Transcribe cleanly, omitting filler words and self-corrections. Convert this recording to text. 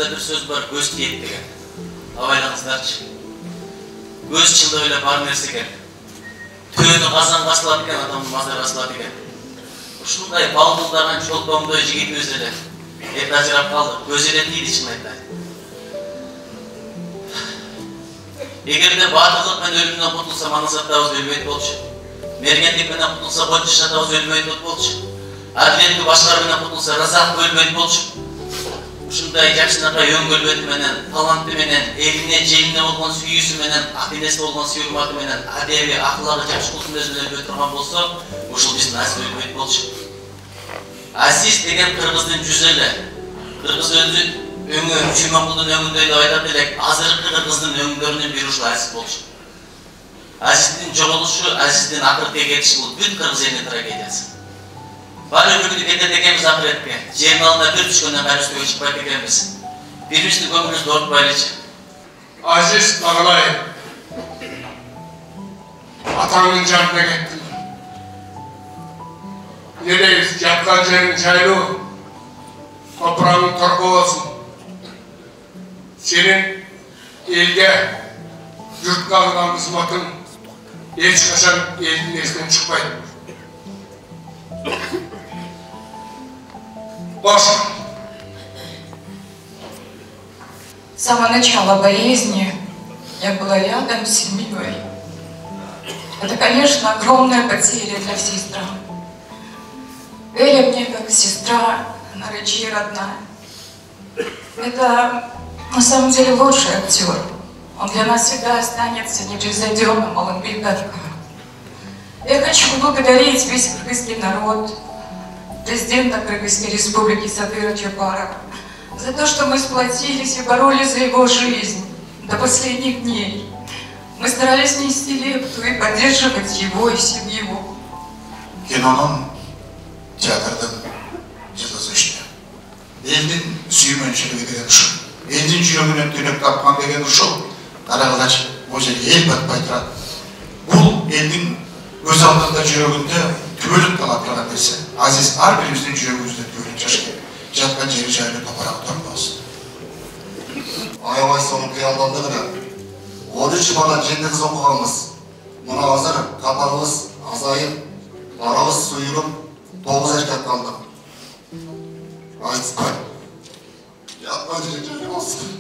Türkçеде bir söz var, göz tiyet деген. Abайлаңыздарчы. Göz çıldı öyle бар нәрсе екен. Түйені қазан басылады екен, адамның мазар басылады екен. Ушундай балдылдаған чолпоңдой жигит өзі эле. Ажырап қалды, көзі эле тиді шын айтайын. Егерде батырлық мен өлімнен құтылса, маңызаттауыз өлмейді болчу. Мергендік менен құтылса, бойтышатауыз өлмейді болчу. Әділенді башқар менен құтылса, разақ өлмейді болчу. Ушундай жакшынакай өңгөлбөтү менен, таланты менен, элине, желине болгон сүйүүсү менен, ата-энесине болгон сүйүрматы менен, адеби, акыллагы жакшы кулдун өзүн өлбөй турган болсо, ушул биздин Азиз өлбөйт болчу. Азиз деген кыргыздын жүзү эле. Кыргыз өзү өңү Чүймөнкулдун өңүндөй деп айтат элек, азыркы кыргыздын өңдөрүнүн бири ушул Азиз болчу. Азиздин жоголушу, Азиздин акыркы кетиши бул бүт кыргыз элинин трагедиясы. Бар өлкөдү кетет экенбиз акыретке. Жердин алдына бир түшкөндөн баары үстүгө чыкпайт экенбиз. Бирибиздин көңүлүбүздү оорутпайлычы. Азиз Ағалай, атаңның жанына кеттің. Не дейсіз, жатқан жерің жайлы, топырағың тұрғы болсын. Сенің елге, жұртқа қылған қызматың ешқашан елдің есінен шықпайды. С самого начала болезни я была рядом с семьей. Это, конечно, огромная потеря для всей страны. Эля мне как сестра, она рычи родная. Это, на самом деле, лучший актер. Он для нас всегда останется непревзойденным малым ребенком. Я хочу поблагодарить весь кыргызский народ, президента Кыргызской республики Садыра Чапарова, за то, что мы сплотились и боролись за его жизнь до последних дней. Мы старались нести лепту и поддерживать его и семью. Кинонун, театрдын жазуучусу. Элдин сүймөнчүлүгү деген ушул. Элдин жүрөгүнөн түнөк тапкан деген ушул. Карагылач, бул жерге эл батпай турат. Бул элдин өз алдында жүрөгүндө түбөлүп кала турган нерсе. Азиз ар бирибиздин жүрөгүбүздө түбөлүп жашайт. Жаткан жери жайлы топурак тормосун. Аябай сонун кыялдандыгына 13 бала жендет окуганбыз. Мына азыр капалыбыз азайып, барабыз суюруп, 9 эркек калдык. Айтпай. Жаткан жери жайлы болсун.